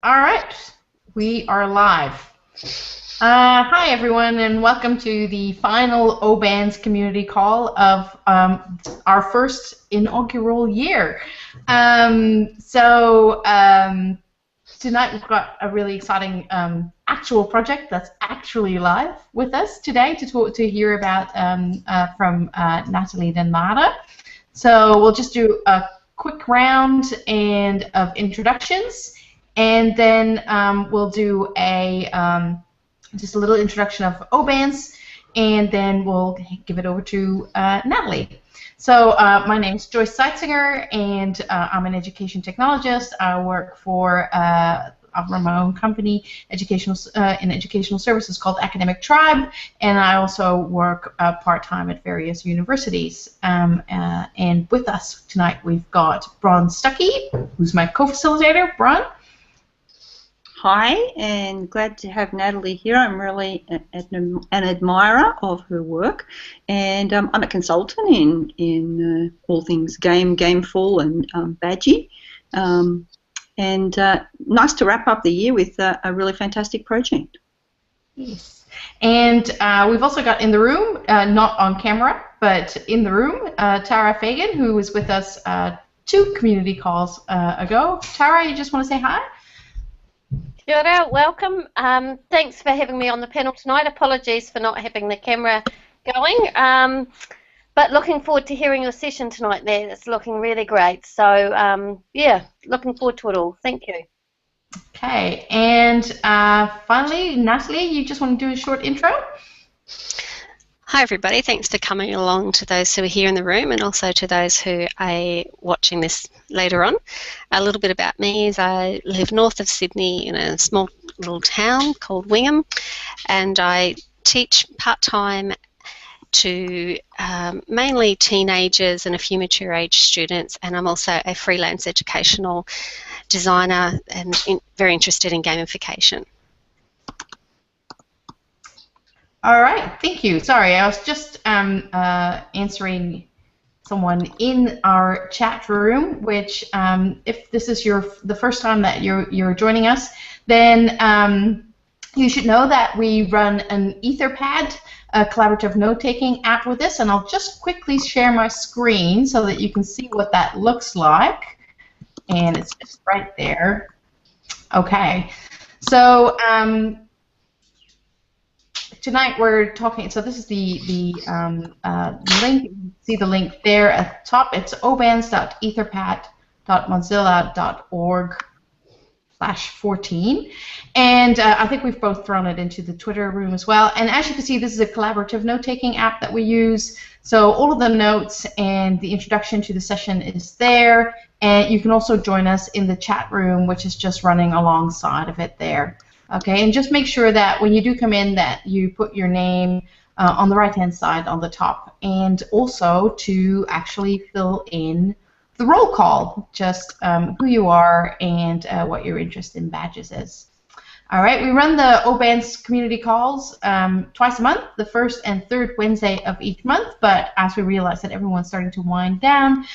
All right, we are live. Hi, everyone, and welcome to the final OBANZ community call of our first inaugural year. Tonight we've got a really exciting actual project that's actually live with us today to hear about from Natalie Denmaede. So we'll just do a quick round of introductions. And then we'll do just a little introduction of OBANZ, and then we'll give it over to Natalie. So my name is Joyce Seitzinger, and I'm an education technologist. I work for my own company, in educational services called Academic Tribe, and I also work part-time at various universities. And with us tonight, we've got Bron Stuckey, who's my co-facilitator. Bron? Hi, and glad to have Natalie here. I'm really an admirer of her work, and I'm a consultant in all things gameful and badgy. And nice to wrap up the year with a really fantastic project. Yes. And we've also got in the room, not on camera, but in the room, Tara Fagan, who was with us 2 community calls ago. Tara, you just want to say hi? Kia ora, welcome. Thanks for having me on the panel tonight. Apologies for not having the camera going, but looking forward to hearing your session tonight there. It's looking really great. So, yeah, looking forward to it all. Thank you. Okay, and finally, Natalie, you just want to do a short intro? Hi everybody, thanks for coming along, to those who are here in the room and also to those who are watching this later on. A little bit about me is I live north of Sydney in a small little town called Wingham, and I teach part-time to mainly teenagers and a few mature age students, and I'm also a freelance educational designer and very interested in gamification. All right, thank you. Sorry, I was just answering someone in our chat room, which if this is the first time that you're joining us, then you should know that we run an Etherpad, a collaborative note-taking app with this, and I'll just quickly share my screen so that you can see what that looks like, and it's just right there. Okay, so tonight we're talking, so this is the link. You can see the link there at the top. It's obanz.etherpad.mozilla.org/14. And I think we've both thrown it into the Twitter room as well. And as you can see, this is a collaborative note-taking app that we use. So all of the notes and the introduction to the session is there. And you can also join us in the chat room, which is just running alongside of it there. Okay, and just make sure that when you do come in that you put your name on the right-hand side on the top, and also to actually fill in the roll call, just who you are and what your interest in badges is. All right, we run the OBANZ community calls twice a month, the first and third Wednesday of each month, but as we realize that everyone's starting to wind down,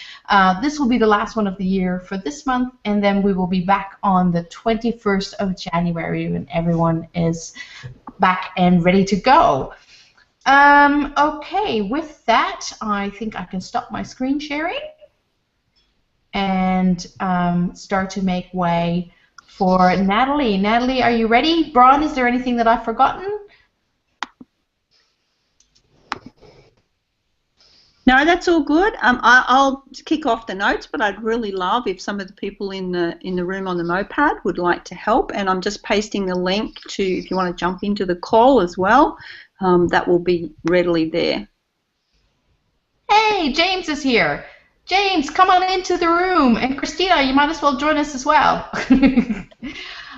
this will be the last one of the year for this month, and then we will be back on the 21st of January when everyone is back and ready to go. Okay, with that, I think I can stop my screen sharing and start to make way for Natalie. Natalie, are you ready? Bron, is there anything that I've forgotten? No, that's all good. I'll kick off the notes, but I'd really love if some of the people in the room on the moped would like to help. And I'm just pasting the link to, if you want to jump into the call as well, that will be readily there. Hey, James is here. James, come on into the room. And Christina, you might as well join us as well.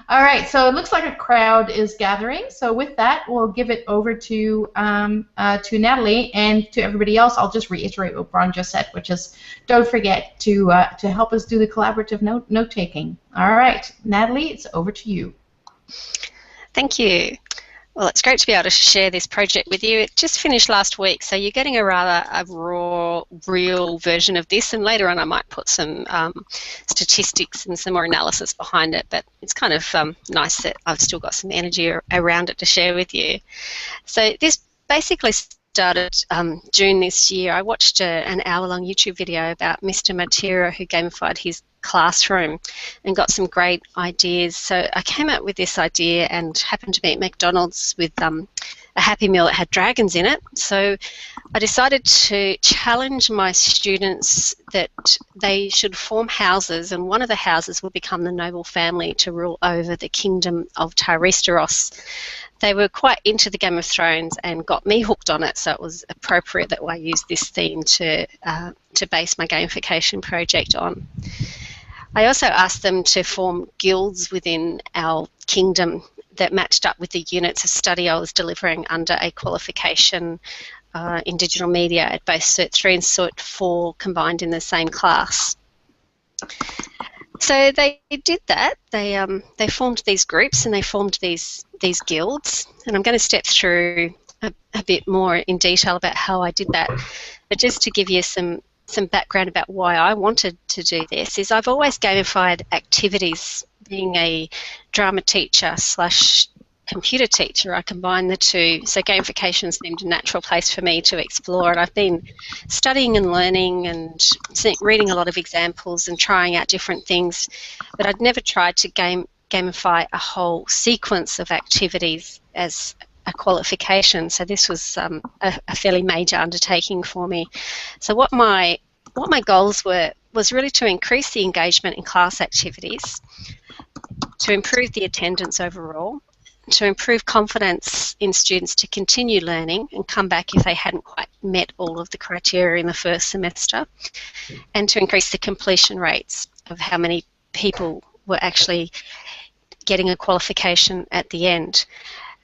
All right, so it looks like a crowd is gathering. So with that, we'll give it over to Natalie, and to everybody else, I'll just reiterate what Bron just said, which is don't forget to help us do the collaborative note-taking. All right, Natalie, it's over to you. Thank you. Well, it's great to be able to share this project with you. It just finished last week, so you're getting a raw, real version of this, and later on I might put some statistics and some more analysis behind it, but it's kind of nice that I've still got some energy around it to share with you. So this basically started June this year. I watched an hour-long YouTube video about Mr. Matera, who gamified his classroom and got some great ideas. So I came up with this idea and happened to be at McDonald's with a Happy Meal that had dragons in it. So I decided to challenge my students that they should form houses, and one of the houses will become the noble family to rule over the kingdom of Tareesteros. They were quite into the Game of Thrones and got me hooked on it, so it was appropriate that I used this theme to base my gamification project on. I also asked them to form guilds within our kingdom that matched up with the units of study I was delivering under a qualification in digital media at both Cert 3 and Cert 4 combined in the same class. So they did that. They formed these groups and they formed these guilds, and I'm going to step through a bit more in detail about how I did that. But just to give you some background about why I wanted to do this is I've always gamified activities. Being a drama teacher / computer teacher, I combine the two, so gamification seemed a natural place for me to explore, and I've been studying and learning and reading a lot of examples and trying out different things, but I'd never tried to gamify a whole sequence of activities as a qualification, so this was a fairly major undertaking for me. So what my goals were was really to increase the engagement in class activities, to improve the attendance overall, to improve confidence in students to continue learning and come back if they hadn't quite met all of the criteria in the first semester, and to increase the completion rates of how many people were actually getting a qualification at the end.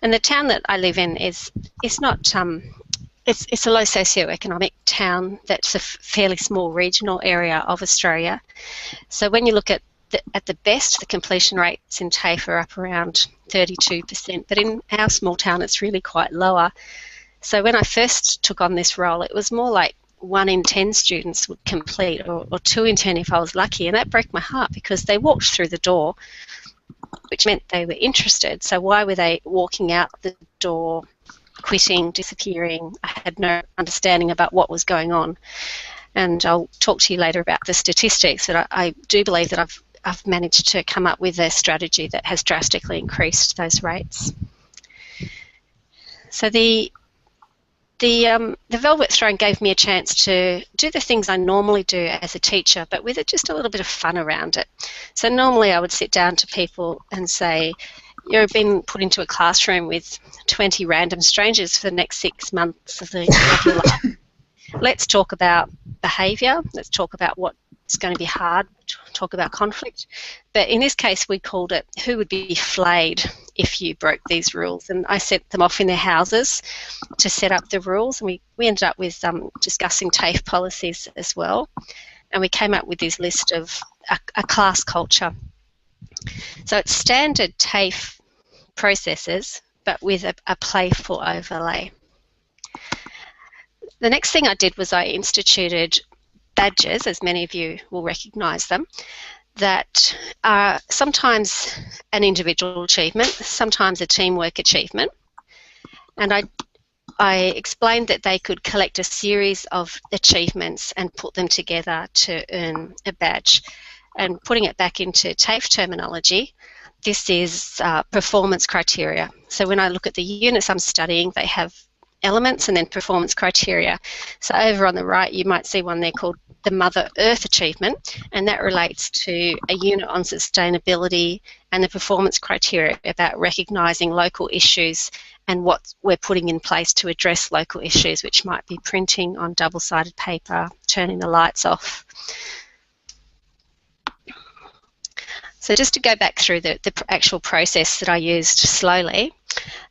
And the town that I live in is not it's a low socioeconomic town that's a fairly small regional area of Australia. So when you look at the best, the completion rates in TAFE are up around 32%, but in our small town it's really quite lower. So when I first took on this role, it was more like 1 in 10 students would complete, or 2 in 10 if I was lucky, and that broke my heart because they walked through the door, which meant they were interested. So why were they walking out the door, quitting, disappearing? I had no understanding about what was going on. And I'll talk to you later about the statistics, but I do believe that I've managed to come up with a strategy that has drastically increased those rates. So the Velvet Throne gave me a chance to do the things I normally do as a teacher, but with just a little bit of fun around it. So normally I would sit down to people and say, you've been put into a classroom with 20 random strangers for the next 6 months of your life. Let's talk about behaviour. Let's talk about what's going to be hard. Talk about conflict. But in this case, we called it who would be flayed if you broke these rules. And I sent them off in their houses to set up the rules. And we ended up with discussing TAFE policies as well. And we came up with this list of a class culture. So it's standard TAFE processes, but with a playful overlay. The next thing I did was I instituted badges, as many of you will recognise them, that are sometimes an individual achievement, sometimes a teamwork achievement. And I explained that they could collect a series of achievements and put them together to earn a badge. And putting it back into TAFE terminology, this is performance criteria. So when I look at the units I'm studying, they have elements and then performance criteria. So over on the right you might see one there called the Mother Earth Achievement, and that relates to a unit on sustainability and the performance criteria about recognising local issues and what we're putting in place to address local issues, which might be printing on double-sided paper, turning the lights off. So just to go back through the actual process that I used slowly,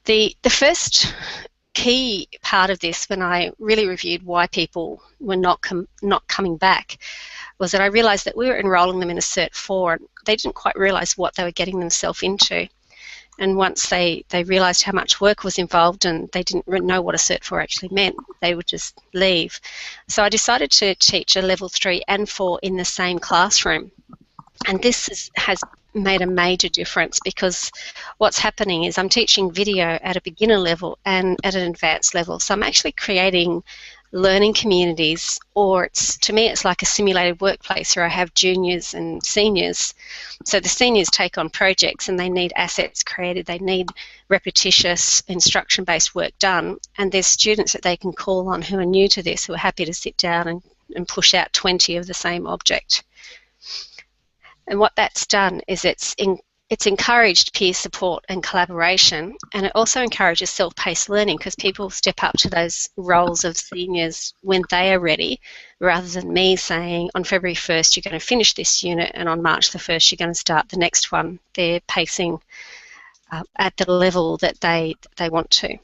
the first key part of this, when I really reviewed why people were not coming back, was that I realised that we were enrolling them in a Cert 4 and they didn't quite realise what they were getting themselves into. And once they realised how much work was involved and they didn't know what a Cert 4 actually meant, they would just leave. So I decided to teach a Level 3 and 4 in the same classroom. And this has made a major difference, because what's happening is I'm teaching video at a beginner level and at an advanced level. So I'm actually creating learning communities, or to me it's like a simulated workplace where I have juniors and seniors. So the seniors take on projects and they need assets created, they need repetitious instruction-based work done, and there's students that they can call on who are new to this, who are happy to sit down and push out 20 of the same object. And what that's done is it's encouraged peer support and collaboration, and it also encourages self-paced learning, because people step up to those roles of seniors when they are ready, rather than me saying on February 1st you're going to finish this unit and on March the 1st you're going to start the next one. They're pacing at the level that they want to.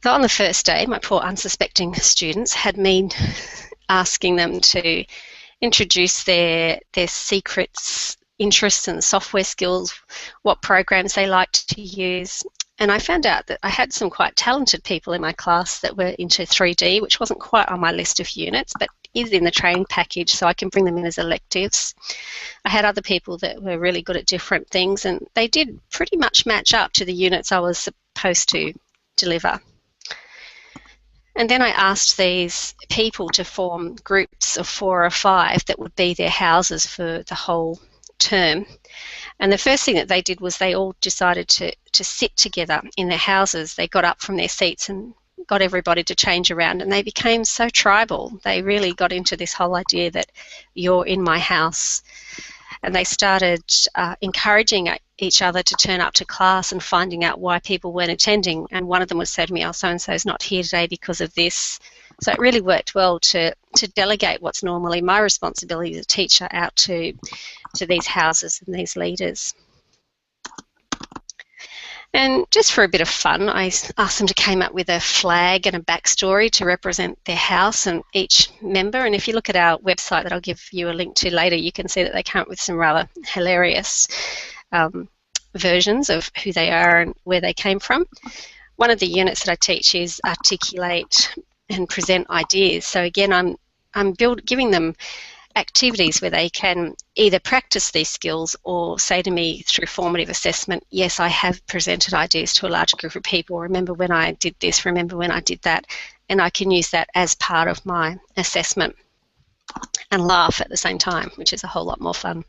So on the first day, my poor unsuspecting students had me asking them to introduce their secrets, interests and software skills, what programs they liked to use. And I found out that I had some quite talented people in my class that were into 3D, which wasn't quite on my list of units, but is in the training package, so I can bring them in as electives. I had other people that were really good at different things, and they did pretty much match up to the units I was supposed to deliver. And then I asked these people to form groups of 4 or 5 that would be their houses for the whole term. And the first thing that they did was they all decided to sit together in their houses. They got up from their seats and got everybody to change around, and they became so tribal. They really got into this whole idea that you're in my house. And they started encouraging each other to turn up to class and finding out why people weren't attending. And one of them would say to me, oh, so-and-so's not here today because of this. So it really worked well to delegate what's normally my responsibility as a teacher out to these houses and these leaders. And just for a bit of fun, I asked them to come up with a flag and a backstory to represent their house and each member. And if you look at our website that I'll give you a link to later, you can see that they come up with some rather hilarious versions of who they are and where they came from. One of the units that I teach is articulate and present ideas. So again, I'm giving them activities where they can either practice these skills or say to me through formative assessment, yes, I have presented ideas to a large group of people. Remember when I did this, remember when I did that, and I can use that as part of my assessment and laugh at the same time, which is a whole lot more fun.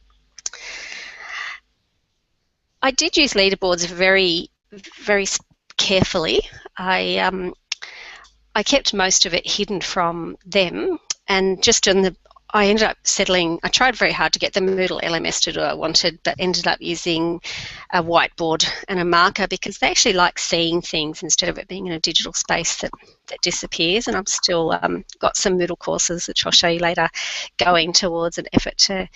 I did use leaderboards very, very carefully. I kept most of it hidden from them, and just in the I ended up settling, I tried very hard to get the Moodle LMS to do what I wanted, but ended up using a whiteboard and a marker because they actually like seeing things instead of it being in a digital space that disappears. And I'm still got some Moodle courses, which I'll show you later, going towards an effort to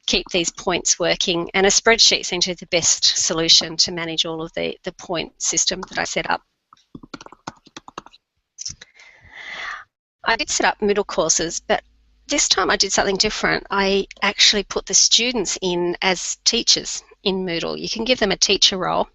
keep these points working. And a spreadsheet seems to be the best solution to manage all of the point system that I set up. I did set up Moodle courses, but this time I did something different. I actually put the students in as teachers in Moodle. You can give them a teacher role,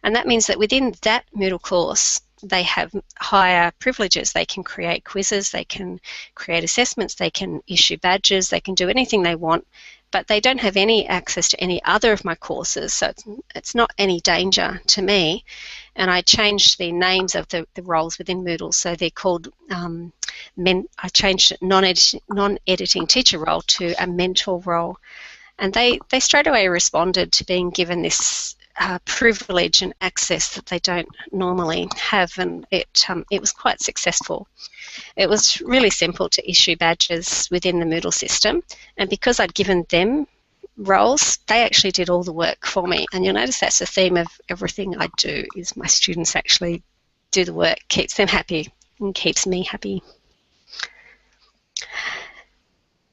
and that means that within that Moodle course they have higher privileges. They can create quizzes, they can create assessments, they can issue badges, they can do anything they want, but they don't have any access to any other of my courses, so it's not any danger to me. And I changed the names of the roles within Moodle, so they're called, I changed non-editing teacher role to a mentor role. And they straight away responded to being given this privilege and access that they don't normally have, and it was quite successful. It was really simple to issue badges within the Moodle system, and because I'd given them roles, they actually did all the work for me. And you'll notice that's the theme of everything I do, is my students actually do the work, keeps them happy and keeps me happy.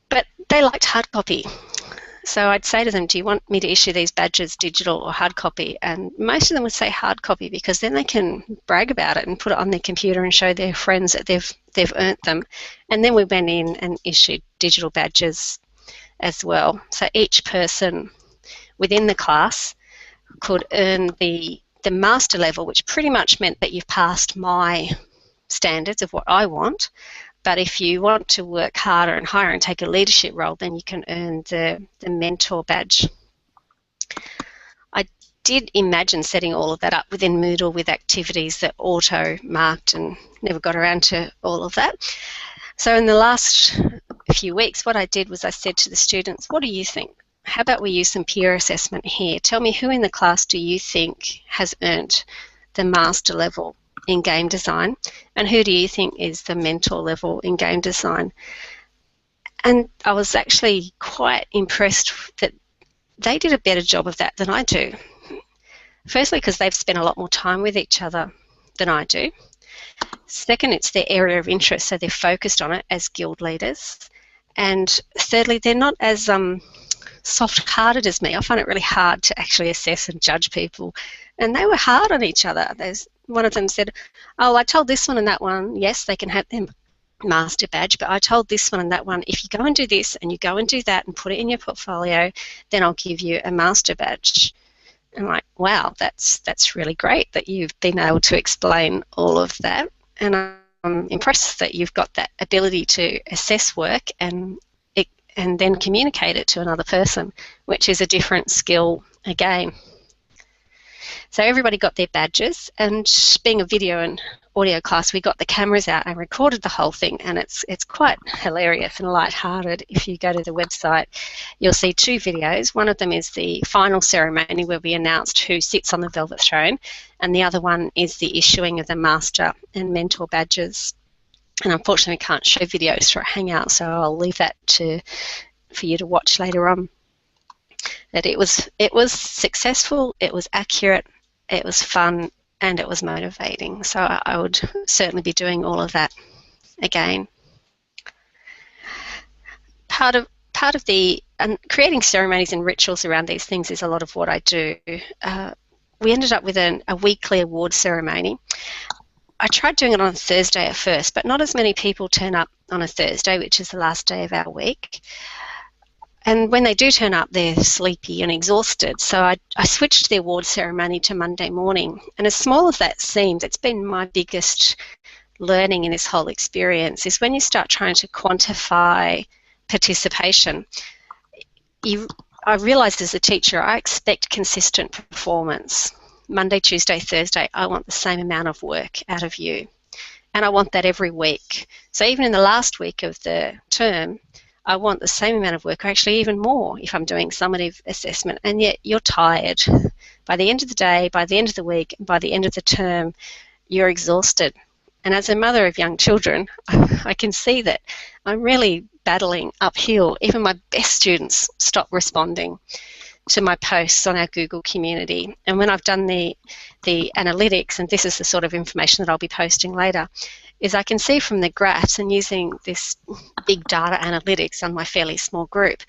But they liked hard copy. So I'd say to them, do you want me to issue these badges digital or hard copy? And most of them would say hard copy, because then they can brag about it and put it on their computer and show their friends that they've earned them. And then we went in and issued digital badges as well. So each person within the class could earn the master level, which pretty much meant that you've passed my standards of what I want. But if you want to work harder and higher and take a leadership role, then you can earn the mentor badge. I did imagine setting all of that up within Moodle with activities that auto-marked, and never got around to all of that. So in the last few weeks, what I did was I said to the students, what do you think? How about we use some peer assessment here? Tell me, who in the class do you think has earned the master level in game design, and who do you think is the mentor level in game design? And I was actually quite impressed that they did a better job of that than I do. Firstly, because they've spent a lot more time with each other than I do. Second, it's their area of interest, so they're focused on it as guild leaders. And thirdly, they're not as soft-hearted as me. I find it really hard to actually assess and judge people. And they were hard on each other. One of them said, oh, I told this one and that one, yes, they can have their master badge, but I told this one and that one, if you go and do this and you go and do that and put it in your portfolio, then I'll give you a master badge. I'm like, wow, that's really great that you've been able to explain all of that. And I'm impressed that you've got that ability to assess work and then communicate it to another person, which is a different skill again. So everybody got their badges, and being a video and audio class, we got the cameras out and recorded the whole thing, and it's quite hilarious and light-hearted. If you go to the website, you'll see 2 videos. One of them is the final ceremony where we announced who sits on the Velvet Throne, and the other one is the issuing of the Master and Mentor badges. And unfortunately, we can't show videos for a hangout, so I'll leave that for you to watch later on. But it was successful, it was accurate, it was fun, and it was motivating. So I would certainly be doing all of that again. Part of the creating ceremonies and rituals around these things is a lot of what I do. We ended up with a weekly award ceremony. I tried doing it on a Thursday at first, but not as many people turn up on a Thursday, which is the last day of our week. And when they do turn up, they're sleepy and exhausted. So I switched the award ceremony to Monday morning. And as small as that seems, it's been my biggest learning in this whole experience, is when you start trying to quantify participation. I realised as a teacher, I expect consistent performance. Monday, Tuesday, Thursday, I want the same amount of work out of you. And I want that every week. So even in the last week of the term, I want the same amount of work, or actually even more if I'm doing summative assessment, and yet you're tired. By the end of the day, by the end of the week, by the end of the term, you're exhausted. And as a mother of young children, I can see that I'm really battling uphill. Even my best students stop responding to my posts on our Google community. And when I've done the analytics, and this is the sort of information that I'll be posting later, is I can see from the graphs, and using this big data analytics on my fairly small group,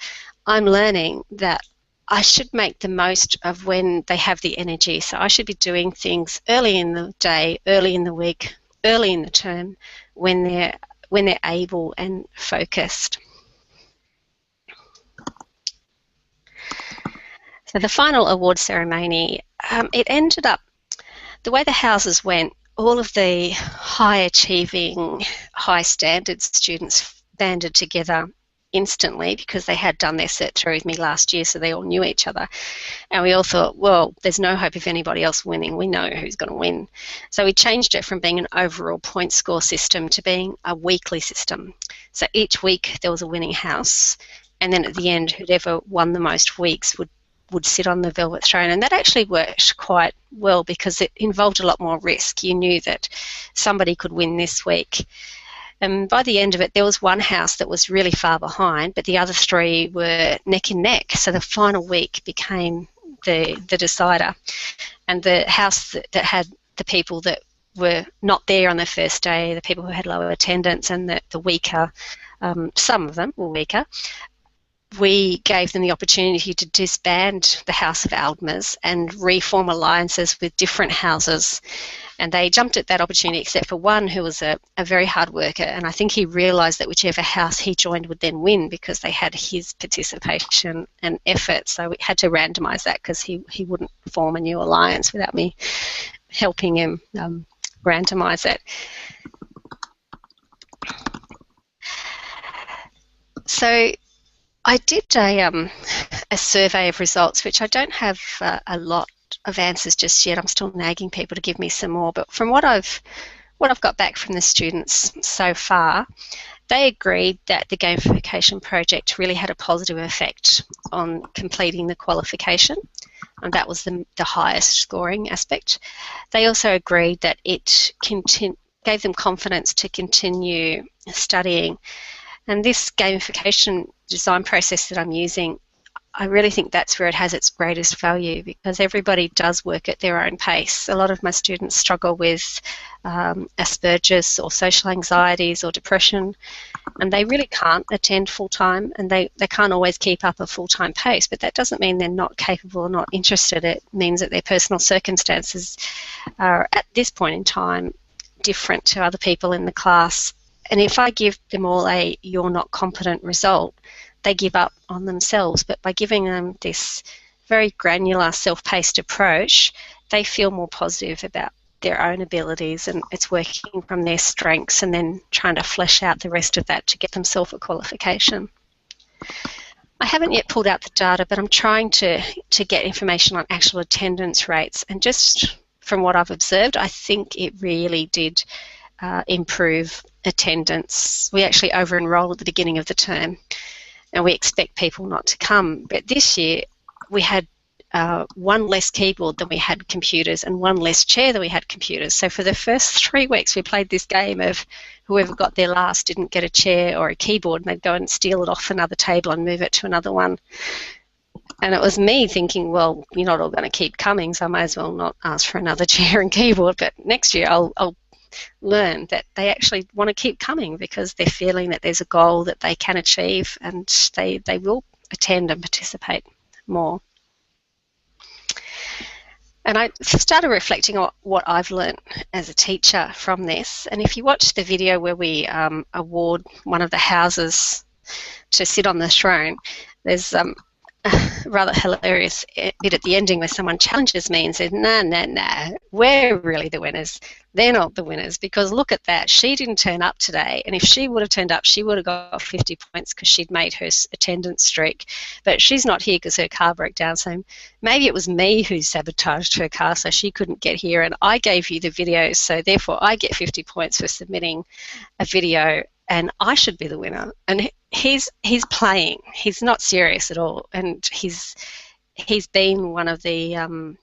I'm learning that I should make the most of when they have the energy. So I should be doing things early in the day, early in the week, early in the term, when they're able and focused. So the final award ceremony, it ended up, the way the houses went, all of the high-achieving, high-standard students banded together instantly because they had done their cert through with me last year, so they all knew each other. And we all thought, well, there's no hope of anybody else winning. We know who's going to win. So we changed it from being an overall point score system to being a weekly system. So each week there was a winning house, and then at the end, whoever won the most weeks would sit on the Velvet Throne. And that actually worked quite well because it involved a lot more risk. You knew that somebody could win this week. And by the end of it, there was one house that was really far behind, but the other 3 were neck and neck. So the final week became the decider. And the house that had the people that were not there on the first day, the people who had lower attendance, and the weaker, some of them were weaker, we gave them the opportunity to disband the House of Aldmers and reform alliances with different houses. And they jumped at that opportunity, except for one who was a very hard worker, and I think he realised that whichever house he joined would then win because they had his participation and effort. So we had to randomise that because he wouldn't form a new alliance without me helping him randomise it. So I did a survey of results, which I don't have a lot of answers just yet. I'm still nagging people to give me some more. But from what I've got back from the students so far, they agreed that the gamification project really had a positive effect on completing the qualification, and that was the highest scoring aspect. They also agreed that it gave them confidence to continue studying. And this gamification design process that I'm using, I really think that's where it has its greatest value, because everybody does work at their own pace. A lot of my students struggle with Asperger's or social anxieties or depression, and they really can't attend full-time, and they can't always keep up a full-time pace, but that doesn't mean they're not capable or not interested. It means that their personal circumstances are, at this point in time, different to other people in the class. And if I give them all a "you're not competent" result, they give up on themselves. But by giving them this very granular, self-paced approach, they feel more positive about their own abilities, and it's working from their strengths and then trying to flesh out the rest of that to get themselves a qualification. I haven't yet pulled out the data, but I'm trying to get information on actual attendance rates, and just from what I've observed, I think it really did improve attendance. We actually over-enroll at the beginning of the term, and we expect people not to come. But this year we had one less keyboard than we had computers and one less chair than we had computers. So for the first 3 weeks we played this game of whoever got there last didn't get a chair or a keyboard, and they'd go and steal it off another table and move it to another one. And it was me thinking, well, you're not all going to keep coming, so I may as well not ask for another chair and keyboard. But next year I'll learn that they actually want to keep coming because they're feeling that there's a goal that they can achieve, and they will attend and participate more. And I started reflecting on what I've learned as a teacher from this. And if you watch the video where we award one of the houses to sit on the throne, there's a rather hilarious bit at the ending where someone challenges me and says, nah, we're really the winners. They're not the winners, because look at that. She didn't turn up today, and if she would have turned up, she would have got 50 points because she'd made her attendance streak. But she's not here because her car broke down, so maybe it was me who sabotaged her car so she couldn't get here, and I gave you the video, so therefore I get 50 points for submitting a video, and I should be the winner. And he's playing. He's not serious at all, and he's been one of the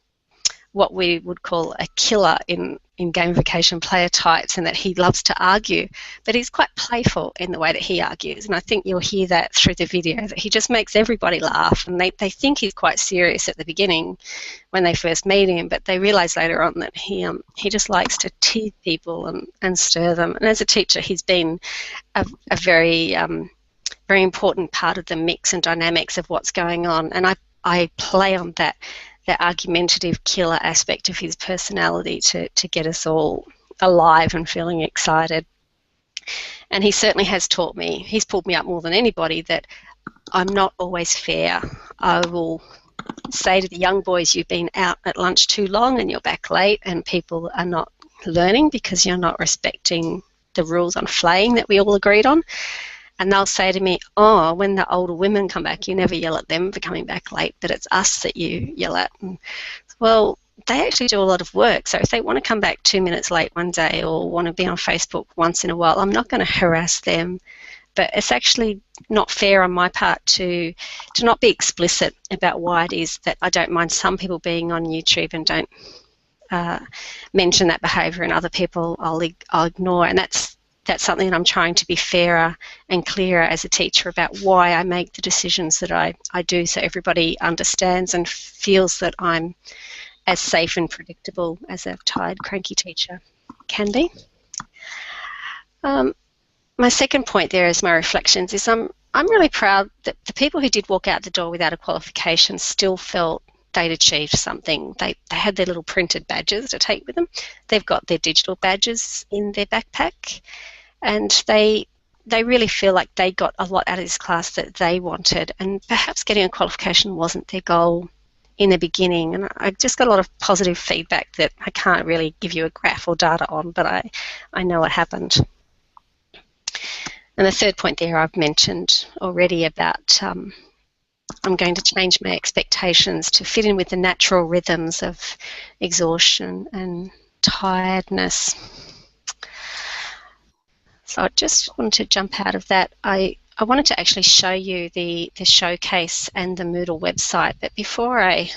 what we would call a killer in gamification player types, and that he loves to argue, but he's quite playful in the way that he argues, and I think you'll hear that through the video, that he just makes everybody laugh, and they think he's quite serious at the beginning when they first meet him, but they realise later on that he just likes to tease people and stir them. And as a teacher, he's been a very very important part of the mix and dynamics of what's going on, and I play on that argumentative killer aspect of his personality to get us all alive and feeling excited. And he certainly has taught me, he's pulled me up more than anybody, that I'm not always fair. I will say to the young boys, you've been out at lunch too long and you're back late, and people are not learning because you're not respecting the rules on flaying that we all agreed on. And they'll say to me, oh, when the older women come back, you never yell at them for coming back late, but it's us that you yell at. And, well, they actually do a lot of work. So if they want to come back 2 minutes late one day or want to be on Facebook once in a while, I'm not going to harass them. But it's actually not fair on my part to not be explicit about why it is that I don't mind some people being on YouTube and don't mention that behaviour, and other people I'll ignore. And that's something that I'm trying to be fairer and clearer as a teacher about why I make the decisions that I do, so everybody understands and feels that I'm as safe and predictable as a tired, cranky teacher can be. My second point there is my reflections is I'm really proud that the people who did walk out the door without a qualification still felt they'd achieved something. They had their little printed badges to take with them. They've got their digital badges in their backpack, and they really feel like they got a lot out of this class that they wanted, and perhaps getting a qualification wasn't their goal in the beginning. And I just got a lot of positive feedback that I can't really give you a graph or data on, but I know it happened. And the third point there I've mentioned already about I'm going to change my expectations to fit in with the natural rhythms of exhaustion and tiredness. So I just wanted to jump out of that. I wanted to actually show you the showcase and the Moodle website, but before I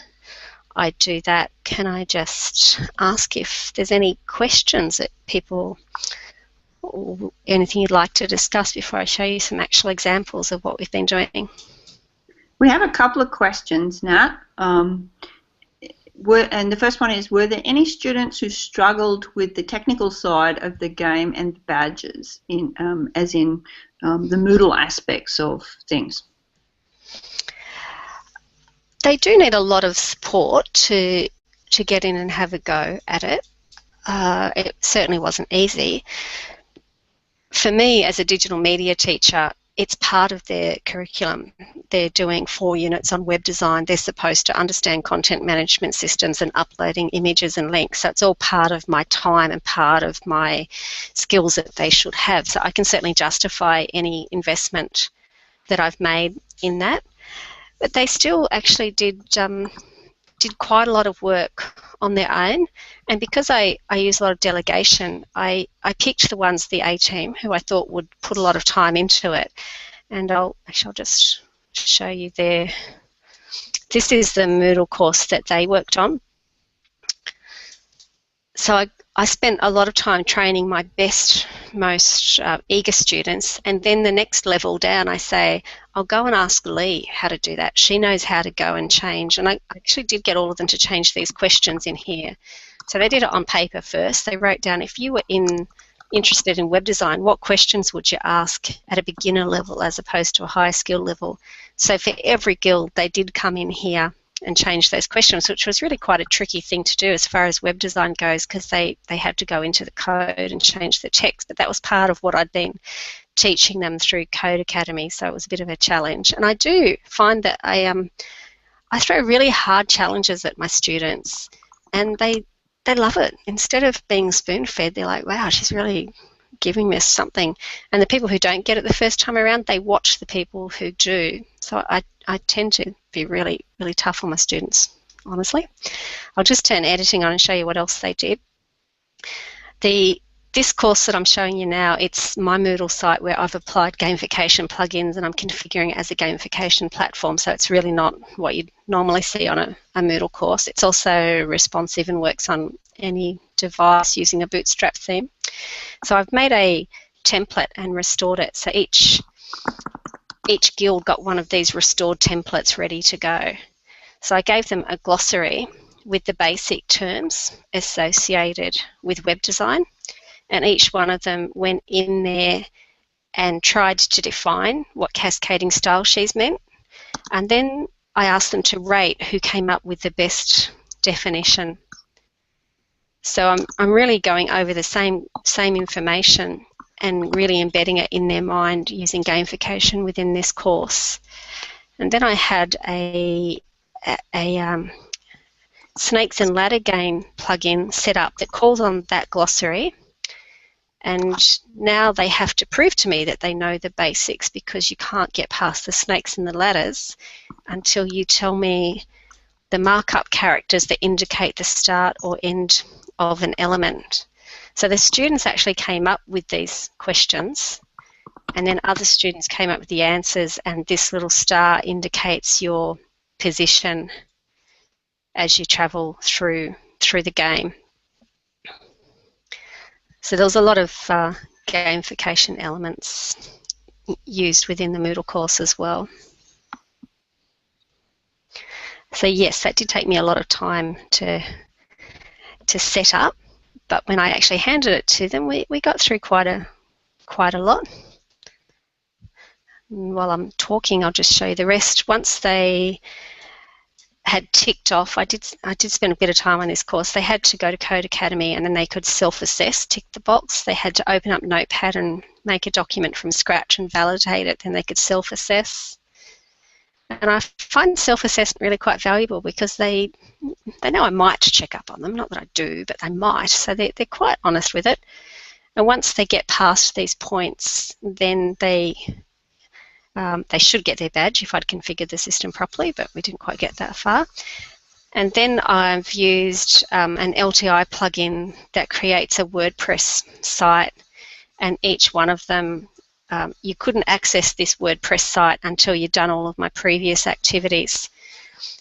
do that, can I just ask if there's any questions that people, or anything you'd like to discuss before I show you some actual examples of what we've been doing? We have a couple of questions, Nat. And the first one is, were there any students who struggled with the technical side of the game and the badges, as in the Moodle aspects of things? They do need a lot of support to get in and have a go at it. It certainly wasn't easy. For me, as a digital media teacher, it's part of their curriculum. They're doing 4 units on web design. They're supposed to understand content management systems and uploading images and links. So it's all part of my time and part of my skills that they should have. So I can certainly justify any investment that I've made in that. But they still actually did quite a lot of work on their own, and because I use a lot of delegation, I picked the ones, the A team, who I thought would put a lot of time into it. And I'll just show you there. This is the Moodle course that they worked on. So I spent a lot of time training my best, most eager students, and then the next level down I say, I'll go and ask Lee how to do that. She knows how to go and change, and I actually did get all of them to change these questions in here. So they did it on paper first. They wrote down, if you were interested in web design, what questions would you ask at a beginner level as opposed to a higher skill level? So for every guild, they did come in here and change those questions, which was really quite a tricky thing to do as far as web design goes, because they had to go into the code and change the text. But that was part of what I'd been teaching them through Code Academy, so it was a bit of a challenge. And I do find that I throw really hard challenges at my students, and they love it. Instead of being spoon-fed, they're like, wow, she's really giving us something. And the people who don't get it the first time around, they watch the people who do. So I tend to be really, really tough on my students, honestly. I'll just turn editing on and show you what else they did. This course that I'm showing you now, it's my Moodle site where I've applied gamification plugins, and I'm configuring it as a gamification platform, so it's really not what you'd normally see on a Moodle course. It's also responsive and works on any device using a Bootstrap theme. So I've made a template and restored it. So each guild got one of these restored templates ready to go. So I gave them a glossary with the basic terms associated with web design, and each one of them went in there and tried to define what cascading style sheets meant. And then I asked them to rate who came up with the best definition. So I'm really going over the same information and really embedding it in their mind using gamification within this course. And then I had a snakes and ladder game plugin set up that calls on that glossary, and now they have to prove to me that they know the basics, because you can't get past the snakes and the ladders until you tell me the markup characters that indicate the start or end of an element. So the students actually came up with these questions, and then other students came up with the answers, and this little star indicates your position as you travel through the game. So there was a lot of gamification elements used within the Moodle course as well. So yes, that did take me a lot of time to set up, but when I actually handed it to them, we got through quite a lot. And while I'm talking, I'll just show you the rest. Once they had ticked off. I did spend a bit of time on this course. They had to go to Code Academy and then they could self-assess, tick the box. They had to open up Notepad and make a document from scratch and validate it. Then they could self-assess. And I find self-assessment really quite valuable because they know I might check up on them. Not that I do, but they might. So they're quite honest with it. And once they get past these points, then they should get their badge if I'd configured the system properly, but we didn't quite get that far. And then I've used an LTI plugin that creates a WordPress site, and each one of them, you couldn't access this WordPress site until you'd done all of my previous activities.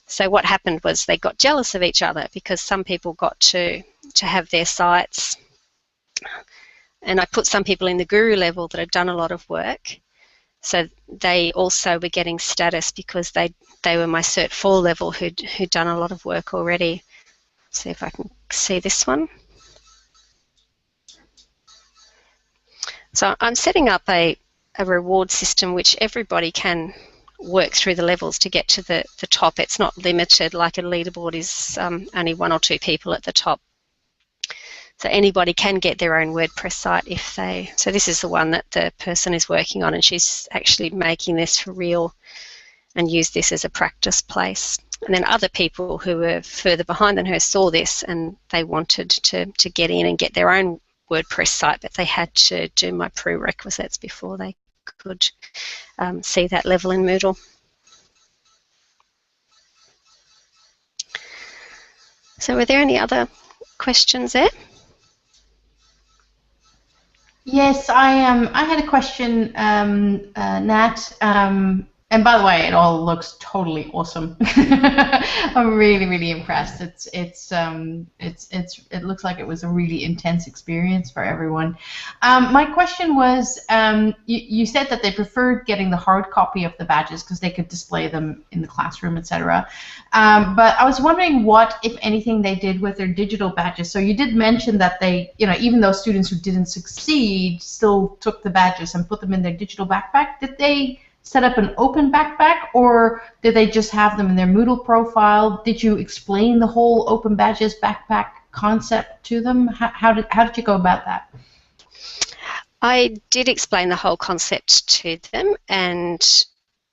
So what happened was they got jealous of each other because some people got to have their sites, and I put some people in the guru level that had done a lot of work. So they also were getting status because they were my Cert 4 level who'd done a lot of work already. See if I can see this one. So I'm setting up a reward system which everybody can work through the levels to get to the top. It's not limited like a leaderboard is only 1 or 2 people at the top. So anybody can get their own WordPress site if they... So this is the one that the person is working on, and she's actually making this for real and use this as a practice place. And then other people who were further behind than her saw this and they wanted to get in and get their own WordPress site, but they had to do my prerequisites before they could see that level in Moodle. So were there any other questions there? Yes, I had a question, Nat. And by the way, it all looks totally awesome. I'm really, really impressed. It looks like it was a really intense experience for everyone. My question was, you said that they preferred getting the hard copy of the badges because they could display them in the classroom, etc. But I was wondering what, if anything, they did with their digital badges. So you did mention that they, even those students who didn't succeed still took the badges and put them in their digital backpack. Did they set up an open backpack, or did they just have them in their Moodle profile? Did you explain the whole open badges backpack concept to them? How did you go about that? I did explain the whole concept to them, and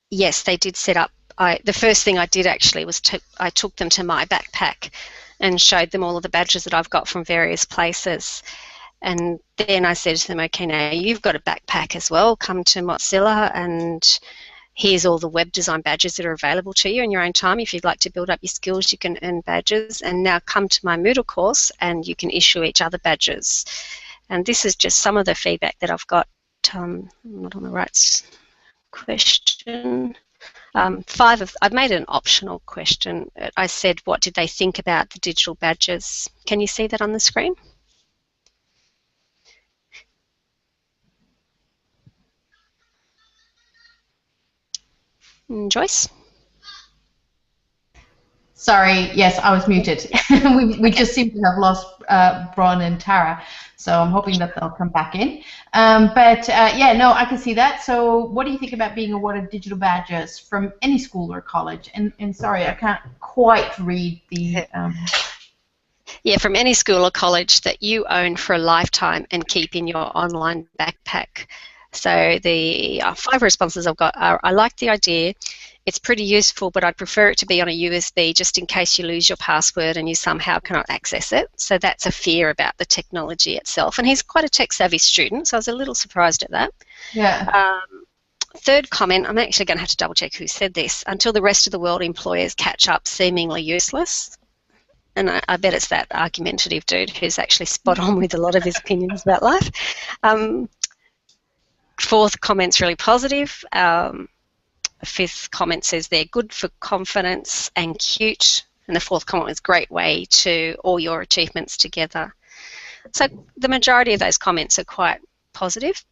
yes, they did set up. The first thing I did actually was I took them to my backpack and showed them all of the badges that I've got from various places. And then I said to them, okay, now you've got a backpack as well. Come to Mozilla and here's all the web design badges that are available to you in your own time. If you'd like to build up your skills, you can earn badges. And now come to my Moodle course and you can issue each other badges. And this is just some of the feedback that I've got. I'm not on the right question. I've made an optional question. I said, what did they think about the digital badges? Can you see that on the screen? Joyce? Sorry, yes, I was muted. we just seem to have lost Bron and Tara, so I'm hoping that they'll come back in. Yeah, no, I can see that. So what do you think about being awarded digital badges from any school or college? And sorry, I can't quite read the... Yeah, from any school or college that you own for a lifetime and keep in your online backpack. So the 5 responses I've got are, I like the idea, it's pretty useful, but I'd prefer it to be on a USB just in case you lose your password and you somehow cannot access it. So that's a fear about the technology itself. And he's quite a tech-savvy student, so I was a little surprised at that. Yeah. Third comment, I'm actually going to have to double-check who said this, until the rest of the world employers catch up, seemingly useless. And I bet it's that argumentative dude who's actually spot on with a lot of his opinions about life. Fourth comment's really positive. Fifth comment says they're good for confidence and cute. And the fourth comment was great way to all your achievements together. So the majority of those comments are quite positive.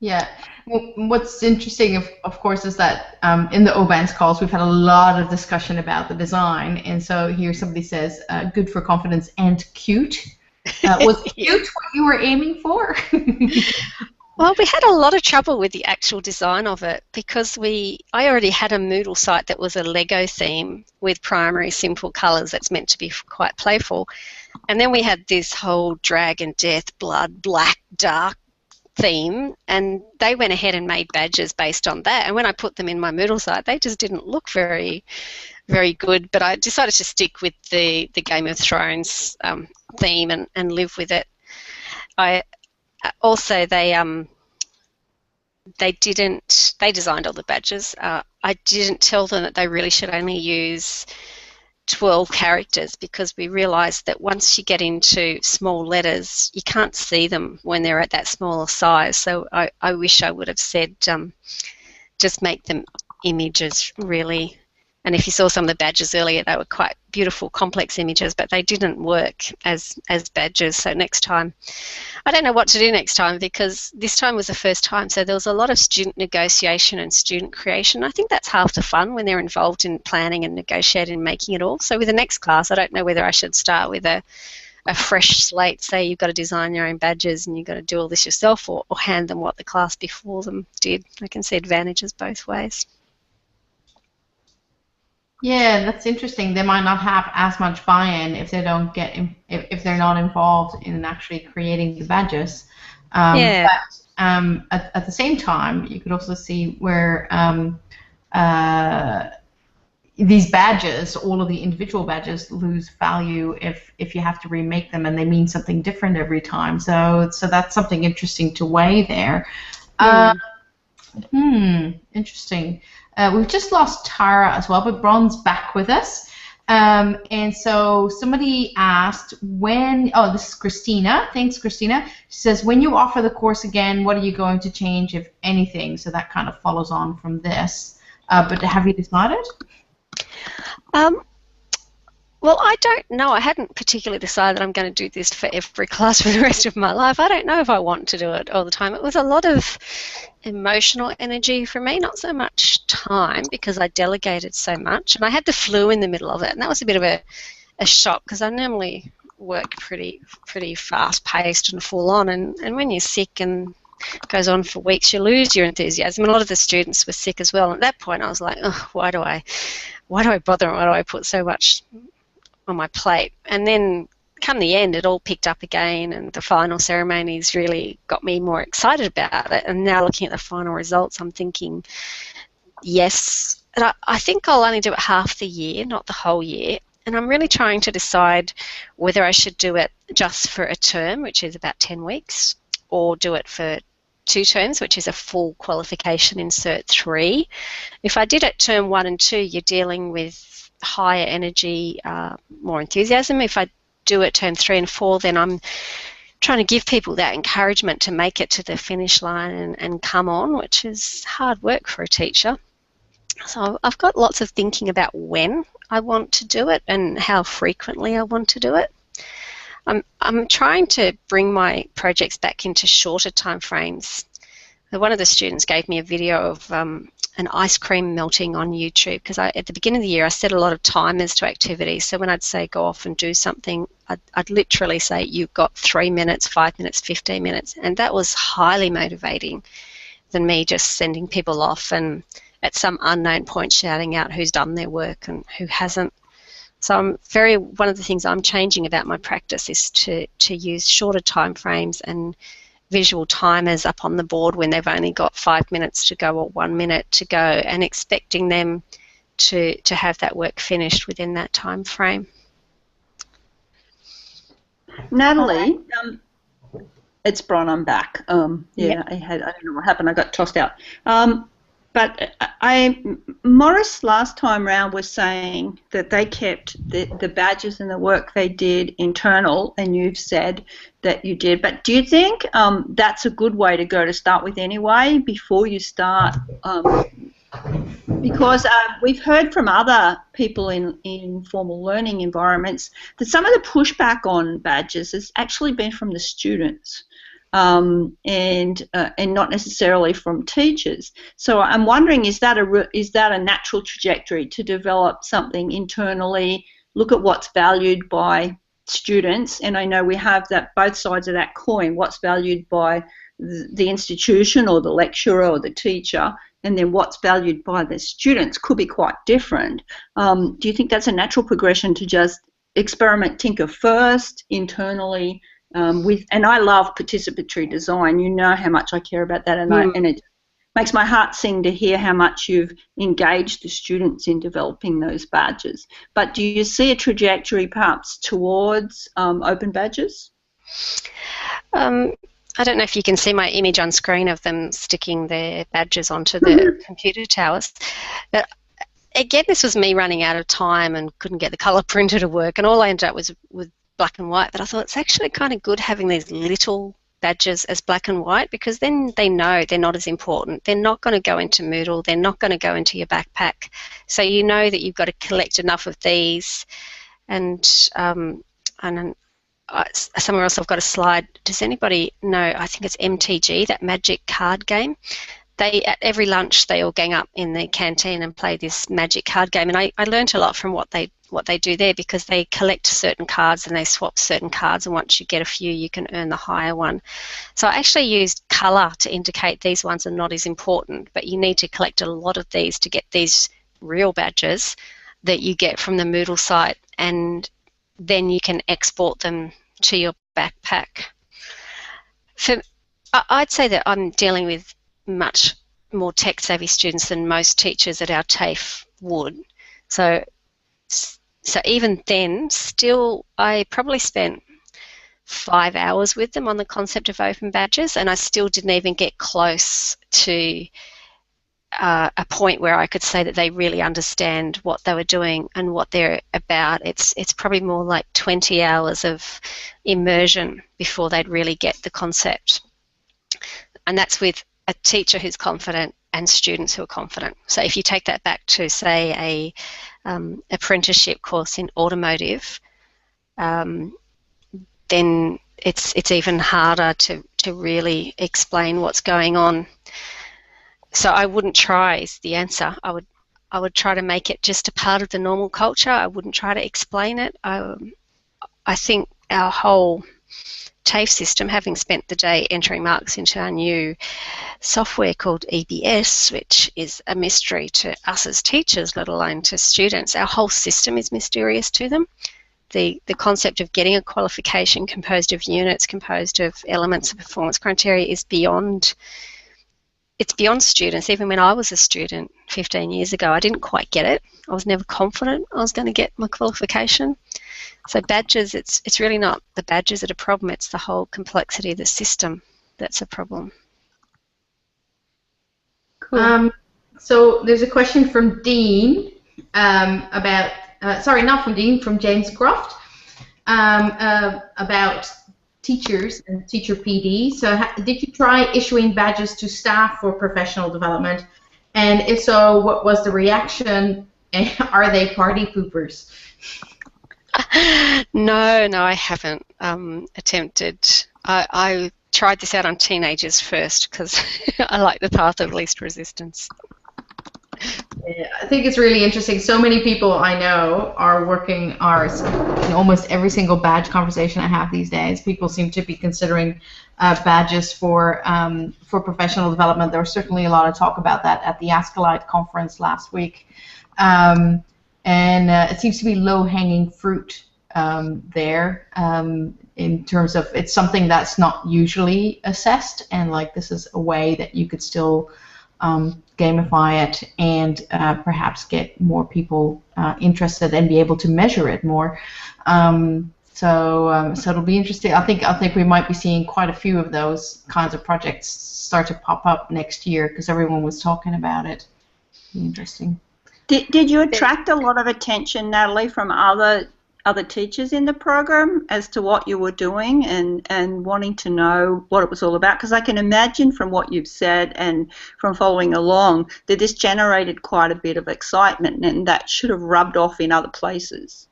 Yeah. Well, what's interesting, of course, is that in the OBANZ calls, we've had a lot of discussion about the design. And so here somebody says, good for confidence and cute. Was cute what you were aiming for? Well, we had a lot of trouble with the actual design of it because I already had a Moodle site that was a Lego theme with primary simple colours that's meant to be quite playful. And then we had this whole dragon, death, blood, black, dark theme, and they went ahead and made badges based on that. And when I put them in my Moodle site, they just didn't look very, very good. But I decided to stick with the Game of Thrones theme and live with it. Also, they designed all the badges. I didn't tell them that they really should only use 12 characters because we realised that once you get into small letters, you can't see them when they're at that smaller size. So I wish I would have said just make them images, really. And if you saw some of the badges earlier, they were quite beautiful, complex images, but they didn't work as badges. So next time, I don't know what to do next time because this time was the first time. So there was a lot of student negotiation and student creation. I think that's half the fun when they're involved in planning and negotiating and making it all. So with the next class, I don't know whether I should start with a fresh slate, say you've got to design your own badges and you've got to do all this yourself, or hand them what the class before them did. I can see advantages both ways. Yeah, that's interesting. They might not have as much buy-in if they don't get if they're not involved in actually creating the badges. Yeah. But at the same time, you could also see where these badges, all of the individual badges, lose value if you have to remake them and they mean something different every time. So that's something interesting to weigh there. Interesting. We've just lost Tara as well, but Bron's back with us. And so somebody asked this is Christina. Thanks, Christina. She says, when you offer the course again, what are you going to change, if anything? So that kind of follows on from this. But have you decided? Well, I don't know. I hadn't particularly decided that I'm going to do this for every class for the rest of my life. I don't know if I want to do it all the time. It was a lot of emotional energy for me, not so much time because I delegated so much. And I had the flu in the middle of it, and that was a bit of a shock because I normally work pretty fast-paced and full-on. And when you're sick and it goes on for weeks, you lose your enthusiasm. And a lot of the students were sick as well. And at that point, I was like, oh, why do I bother? Why do I put so much on my plate? And then come the end, it all picked up again, and the final ceremonies really got me more excited about it. And now looking at the final results, I'm thinking, yes, and I think I'll only do it half the year, not the whole year. And I'm really trying to decide whether I should do it just for a term, which is about 10 weeks, or do it for 2 terms, which is a full qualification in Cert 3. If I did it term 1 and 2, you're dealing with higher energy, more enthusiasm. If I do it term 3 and 4, then I'm trying to give people that encouragement to make it to the finish line and come on, which is hard work for a teacher. So I've got lots of thinking about when I want to do it and how frequently I want to do it. I'm trying to bring my projects back into shorter time frames. One of the students gave me a video of an ice cream melting on YouTube because at the beginning of the year I set a lot of timers to activities. So when I'd say go off and do something, I'd literally say you've got 3 minutes, 5 minutes, 15 minutes, and that was highly motivating than me just sending people off and at some unknown point shouting out who's done their work and who hasn't. So one of the things I'm changing about my practice is to use shorter time frames and visual timers up on the board when they've only got 5 minutes to go or 1 minute to go, and expecting them to have that work finished within that time frame. Natalie, it's Bron. I'm back. I don't know what happened. I got tossed out. But Morris last time round was saying that they kept the badges and the work they did internal, and you've said that you did. But do you think that's a good way to go to start with anyway before you start? Because we've heard from other people in formal learning environments that some of the pushback on badges has actually been from the students. And not necessarily from teachers. So I'm wondering, is that a natural trajectory to develop something internally, look at what's valued by students, and I know we have that both sides of that coin, what's valued by the institution or the lecturer or the teacher, and then what's valued by the students could be quite different. Do you think that's a natural progression to just experiment, tinker first internally and I love participatory design. You know how much I care about that, and it makes my heart sing to hear how much you've engaged the students in developing those badges. But do you see a trajectory perhaps towards open badges? I don't know if you can see my image on screen of them sticking their badges onto the computer towers. But again, this was me running out of time and couldn't get the colour printer to work, and all I ended up was with black and white. But I thought it's actually kind of good having these little badges as black and white, because then they know they're not as important. They're not going to go into Moodle. They're not going to go into your backpack. So you know that you've got to collect enough of these. And somewhere else I've got a slide. Does anybody know? I think it's MTG, that magic card game. They, at every lunch, they all gang up in the canteen and play this magic card game. And I learnt a lot from what they do there, because they collect certain cards and they swap certain cards, and once you get a few you can earn the higher one. So I actually used colour to indicate these ones are not as important, but you need to collect a lot of these to get these real badges that you get from the Moodle site, and then you can export them to your backpack. I'd say that I'm dealing with much more tech-savvy students than most teachers at our TAFE would. So even then, still, I probably spent 5 hours with them on the concept of open badges, and I still didn't even get close to a point where I could say that they really understand what they were doing and what they're about. It's probably more like 20 hours of immersion before they'd really get the concept. And that's with a teacher who's confident and students who are confident. So if you take that back to, say, a apprenticeship course in automotive, then it's even harder to really explain what's going on. So I wouldn't try is the answer. I would try to make it just a part of the normal culture. I wouldn't try to explain it. I think our whole TAFE system, having spent the day entering marks into our new software called EBS, which is a mystery to us as teachers, let alone to students, our whole system is mysterious to them. The concept of getting a qualification composed of units, composed of elements of performance criteria is beyond students. Even when I was a student 15 years ago, I didn't quite get it. I was never confident I was going to get my qualification. So badges, it's really not the badges that are a problem, it's the whole complexity of the system that's a problem. Cool. So there's a question from Dean about, sorry, not from Dean, from James Croft about teachers and teacher PD. So did you try issuing badges to staff for professional development? And if so, what was the reaction? Are they party poopers? No, I haven't attempted. I tried this out on teenagers first because I like the path of least resistance. Yeah, I think it's really interesting. So many people I know are working hours. In almost every single badge conversation I have these days, people seem to be considering badges for professional development. There was certainly a lot of talk about that at the Ascalite conference last week. And it seems to be low-hanging fruit there in terms of it's something that's not usually assessed, and like this is a way that you could still gamify it and perhaps get more people interested and be able to measure it more. So it'll be interesting. I think we might be seeing quite a few of those kinds of projects start to pop up next year because everyone was talking about it. Be interesting. Did you attract a lot of attention, Natalie, from other teachers in the program as to what you were doing and wanting to know what it was all about? Because I can imagine from what you've said and from following along that this generated quite a bit of excitement, and that should have rubbed off in other places.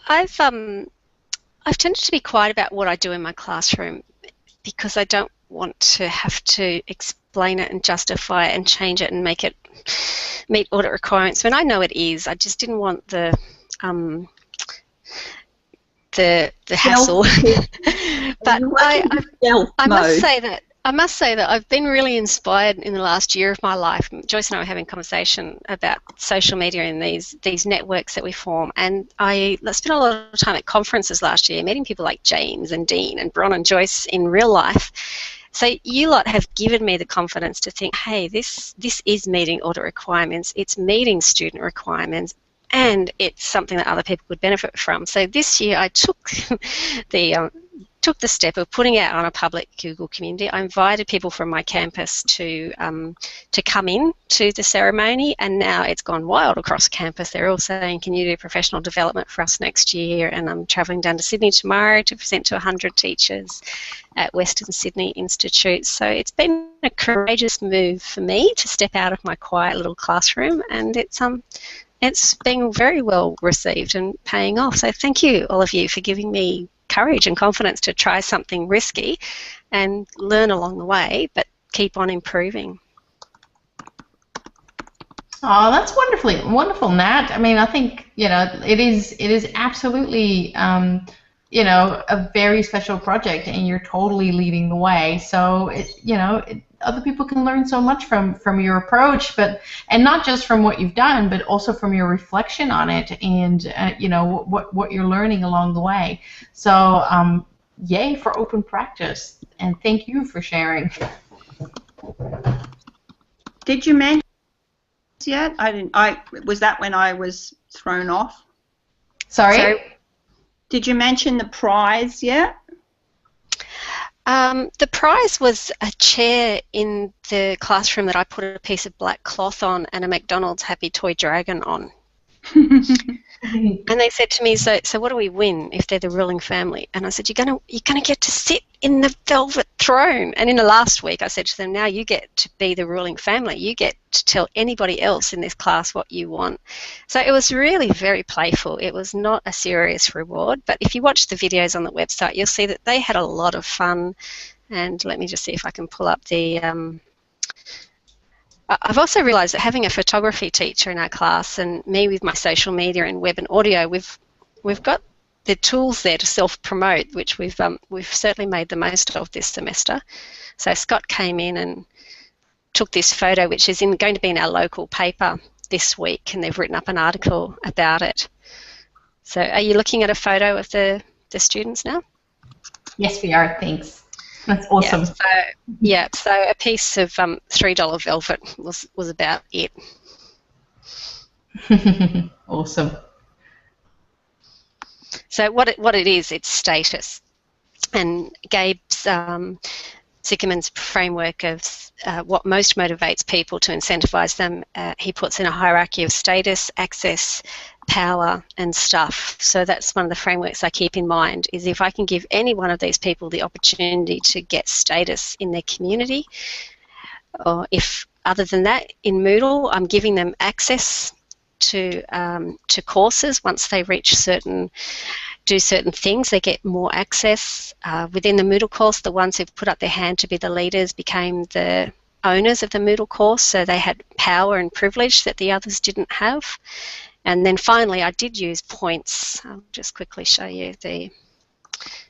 I've tended to be quiet about what I do in my classroom because I don't want to have to explain it and justify it and change it and make it meet audit requirements when I know it is. I just didn't want the the hassle. But I must say that I've been really inspired in the last year of my life. Joyce and I were having a conversation about social media and these networks that we form. And I spent a lot of time at conferences last year, meeting people like James and Dean and Bron and Joyce in real life. So you lot have given me the confidence to think, hey, this is meeting audit requirements, it's meeting student requirements, and it's something that other people would benefit from. So this year I took the step of putting it out on a public Google community. I invited people from my campus to come in to the ceremony, and now it's gone wild across campus. They're all saying, can you do professional development for us next year? And I'm travelling down to Sydney tomorrow to present to 100 teachers at Western Sydney Institute. So it's been a courageous move for me to step out of my quiet little classroom, and it's been very well received and paying off. So thank you, all of you, for giving me courage and confidence to try something risky and learn along the way, but keep on improving. Oh, that's wonderful, Nat. I mean, I think, it is absolutely, a very special project, and you're totally leading the way. So, other people can learn so much from your approach, and not just from what you've done, but also from your reflection on it, and what you're learning along the way. So, yay for open practice, and thank you for sharing. Did you mention yet? Was that when I was thrown off? Sorry? Did you mention the prize yet? The prize was a chair in the classroom that I put a piece of black cloth on and a McDonald's Happy Toy Dragon on. And they said to me, so what do we win if they're the ruling family? And I said, you're gonna get to sit in the velvet throne. And in the last week I said to them, now you get to be the ruling family. You get to tell anybody else in this class what you want. So it was really very playful. It was not a serious reward, but if you watch the videos on the website, you'll see that they had a lot of fun. And let me just see if I can pull up the I've also realised that having a photography teacher in our class and me with my social media and web and audio, we've got the tools there to self-promote, which we've certainly made the most of this semester. So Scott came in and took this photo, which is going to be in our local paper this week, and they've written up an article about it. So are you looking at a photo of the students now? Yes, we are. Thanks. That's awesome. So a piece of $3 velvet was about it. Awesome. So what it is, it's status. And Gabe's Zickerman's framework of what most motivates people to incentivize them, he puts in a hierarchy of status, access, power and stuff. So that's one of the frameworks I keep in mind, is if I can give any one of these people the opportunity to get status in their community, or if other than that in Moodle I'm giving them access to courses. Once they reach do certain things, they get more access. Within the Moodle course, the ones who've put up their hand to be the leaders became the owners of the Moodle course, so they had power and privilege that the others didn't have. And then finally, I did use points. I'll just quickly show you the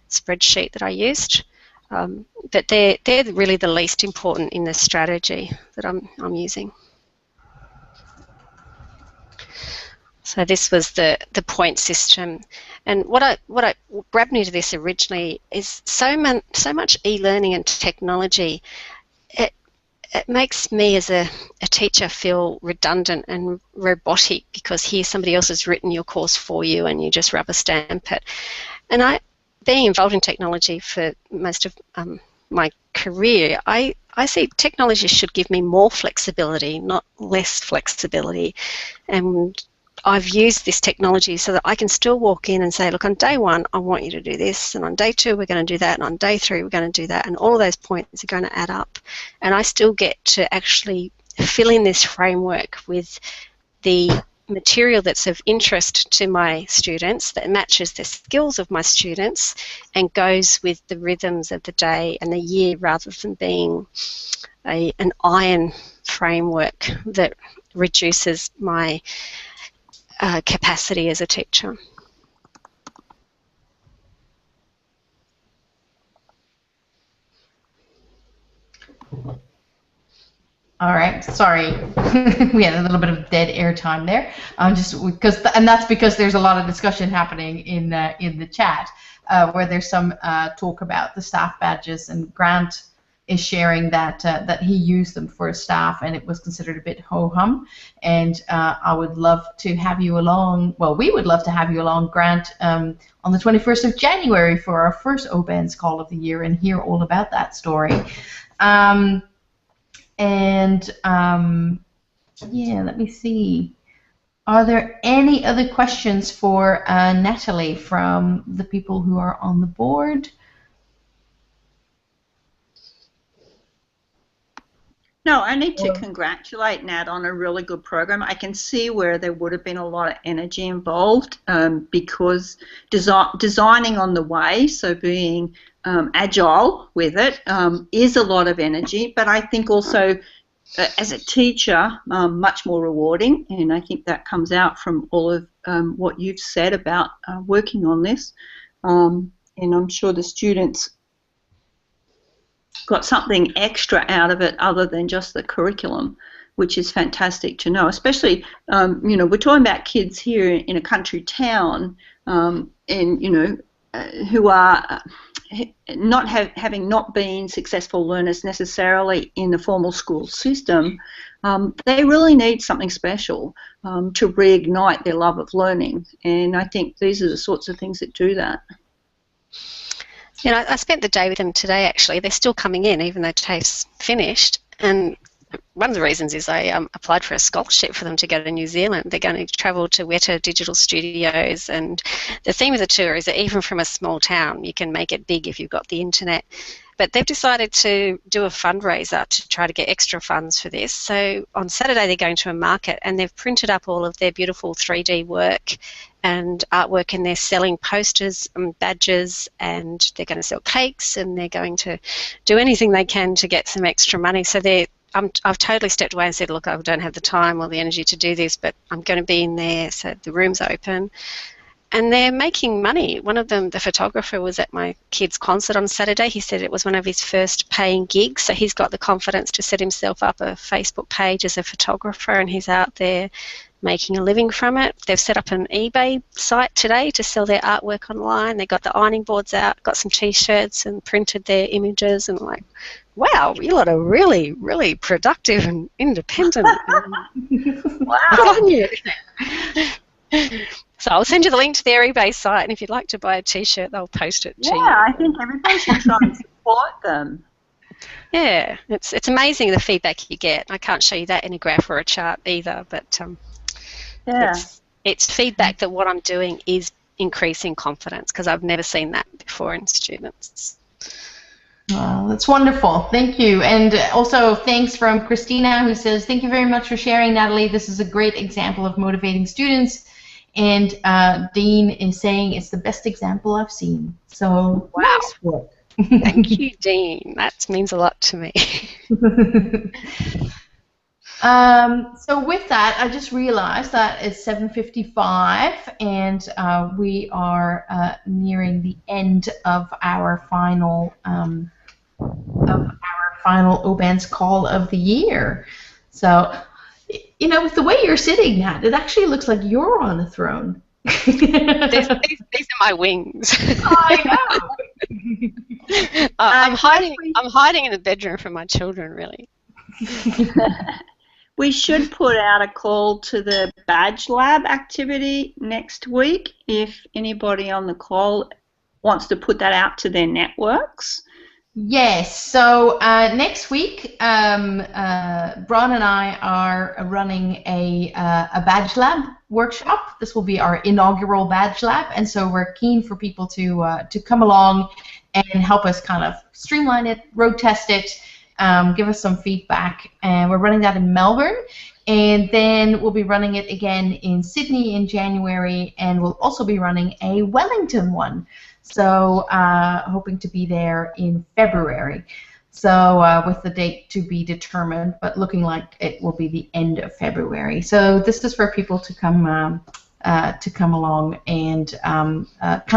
spreadsheet that I used. But they're really the least important in the strategy that I'm using. So this was the point system, and what grabbed me to this originally is so much e-learning and technology. It makes me as a teacher feel redundant and robotic, because here somebody else has written your course for you and you just rubber stamp it. And being involved in technology for most of my career, I see technology should give me more flexibility, not less flexibility. And I've used this technology so that I can still walk in and say, look, on day one, I want you to do this, and on day two, we're going to do that, and on day three, we're going to do that, and all of those points are going to add up. And I still get to actually fill in this framework with the material that's of interest to my students, that matches the skills of my students and goes with the rhythms of the day and the year, rather than being an iron framework that reduces my capacity as a teacher. All right, sorry, we had a little bit of dead air time there. Just because, and that's because there's a lot of discussion happening in the chat, where there's some talk about the staff badges, and Grant is sharing that that he used them for his staff, and it was considered a bit ho-hum. And I would love to have you along. Well, we would love to have you along, Grant, on the 21st of January for our first OBANZ call of the year, and hear all about that story. Yeah, let me see. Are there any other questions for Natalie from the people who are on the board? No, I need to congratulate Nat on a really good program. I can see where there would have been a lot of energy involved because designing on the way, so being agile with it, is a lot of energy, but I think also as a teacher, much more rewarding, and I think that comes out from all of what you've said about working on this, and I'm sure the students got something extra out of it other than just the curriculum, which is fantastic to know, especially, you know, we're talking about kids here in a country town, and, you know, who are having not been successful learners necessarily in the formal school system. They really need something special to reignite their love of learning, and I think these are the sorts of things that do that. You know, I spent the day with them today, actually. They're still coming in, even though TAFE's finished. And one of the reasons is I applied for a scholarship for them to go to New Zealand. They're going to travel to Weta Digital Studios. And the theme of the tour is that even from a small town, you can make it big if you've got the internet. But they've decided to do a fundraiser to try to get extra funds for this. So on Saturday, they're going to a market, and they've printed up all of their beautiful 3D work and artwork, and they're selling posters and badges, and they're going to sell cakes, and they're going to do anything they can to get some extra money. So I've totally stepped away and said, look, I don't have the time or the energy to do this, but I'm going to be in there, so the room's open. And they're making money. One of them, the photographer, was at my kid's concert on Saturday. He said it was one of his first paying gigs, so he's got the confidence to set himself up a Facebook page as a photographer, and he's out there making a living from it. They've set up an eBay site today to sell their artwork online. They got the ironing boards out, got some T-shirts and printed their images, and I'm like, wow, you lot are really, really productive and independent. Wow. On you. So I'll send you the link to their eBay site, and if you'd like to buy a T-shirt, they'll post it to you. Yeah, I think everybody should try and support them. Yeah, it's amazing the feedback you get. I can't show you that in a graph or a chart either, but yeah, it's feedback that what I'm doing is increasing confidence, because I've never seen that before in students. Oh, that's wonderful. Thank you. And also thanks from Christina, who says, thank you very much for sharing, Natalie. This is a great example of motivating students. And Dean is saying it's the best example I've seen. So, wow. Nice work. Thank you, Dean. That means a lot to me. So with that, I just realized that it's 7:55, and we are nearing the end of our final OBANZ call of the year. So, you know, with the way you're sitting, Nat, it actually looks like you're on a throne. These are my wings. I know. I'm hiding in the bedroom from my children, really. We should put out a call to the Badge Lab activity next week if anybody on the call wants to put that out to their networks. Yes, so next week, Bron and I are running a Badge Lab workshop. This will be our inaugural Badge Lab, and so we're keen for people to come along and help us kind of streamline it, road test it, give us some feedback. And we're running that in Melbourne, and then we'll be running it again in Sydney in January, and we'll also be running a Wellington one. So hoping to be there in February. So with the date to be determined, but looking like it will be the end of February. So this is for people to come along and kind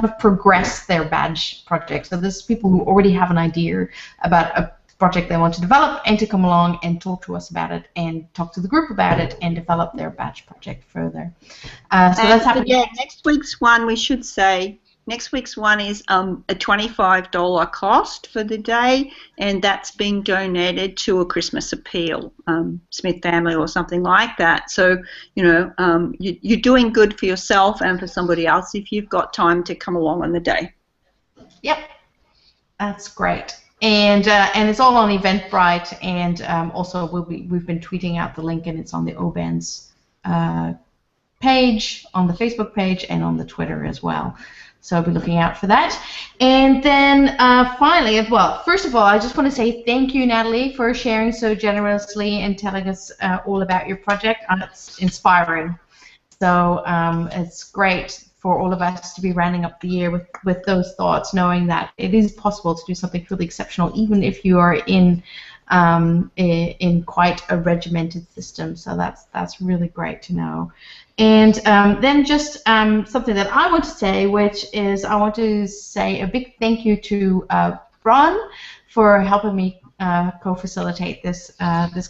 of progress their badge project. So this is people who already have an idea about a project they want to develop and to come along and talk to us about it and talk to the group about it and develop their batch project further. So that's happening. Yeah, next week's one, we should say, next week's one is a $25 cost for the day, and that's being donated to a Christmas appeal, Smith Family or something like that. So, you know, you're doing good for yourself and for somebody else if you've got time to come along on the day. Yep, that's great. And it's all on Eventbrite, and also we've been tweeting out the link, and it's on the OBANZ page, on the Facebook page, and on the Twitter as well. So I'll be looking out for that. And then finally, well, first of all, I just want to say thank you, Natalie, for sharing so generously and telling us all about your project. It's inspiring. So it's great for all of us to be rounding up the year with those thoughts, knowing that it is possible to do something truly exceptional, even if you are in quite a regimented system. So that's really great to know. And then just something that I want to say, which is I want to say a big thank you to Bron for helping me co-facilitate this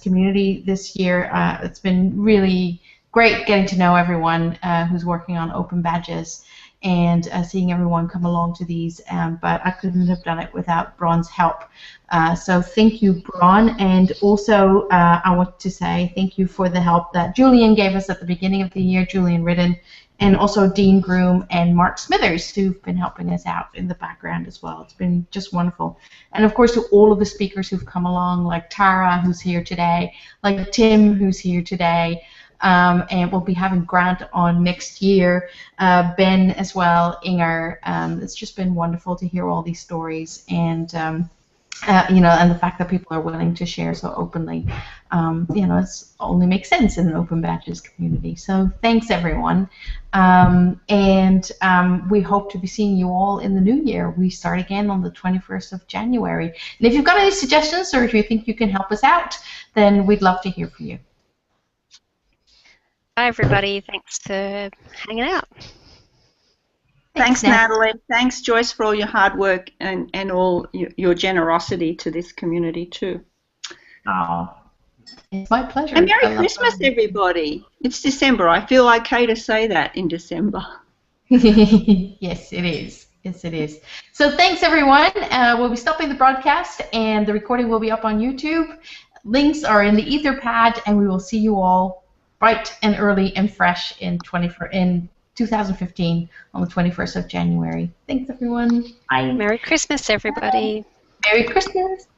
community this year. It's been really great getting to know everyone who's working on open badges and seeing everyone come along to these, but I couldn't have done it without Bron's help. So thank you, Bron, and also I want to say thank you for the help that Julian gave us at the beginning of the year, Julian Ridden, and also Dean Groom and Mark Smithers, who've been helping us out in the background as well. It's been just wonderful. And of course to all of the speakers who've come along, like Tara, who's here today, like Tim, who's here today, and we'll be having Grant on next year, Ben as well, Inger. It's just been wonderful to hear all these stories, and you know, and the fact that people are willing to share so openly. You know, it only makes sense in an open badges community. So thanks, everyone, and we hope to be seeing you all in the new year. We start again on the 21st of January. And if you've got any suggestions or if you think you can help us out, then we'd love to hear from you. Bye, everybody. Thanks for hanging out. Thanks, Natalie. Thanks, Joyce, for all your hard work and all your generosity to this community, too. Oh, it's my pleasure. And Merry Christmas, everybody. It's December. I feel okay to say that in December. Yes, it is. Yes, it is. So thanks, everyone. We'll be stopping the broadcast, and the recording will be up on YouTube. Links are in the Etherpad, and we will see you all bright and early and fresh in 2015 on the 21st of January. Thanks, everyone. Bye. Merry Christmas, everybody. Merry Christmas.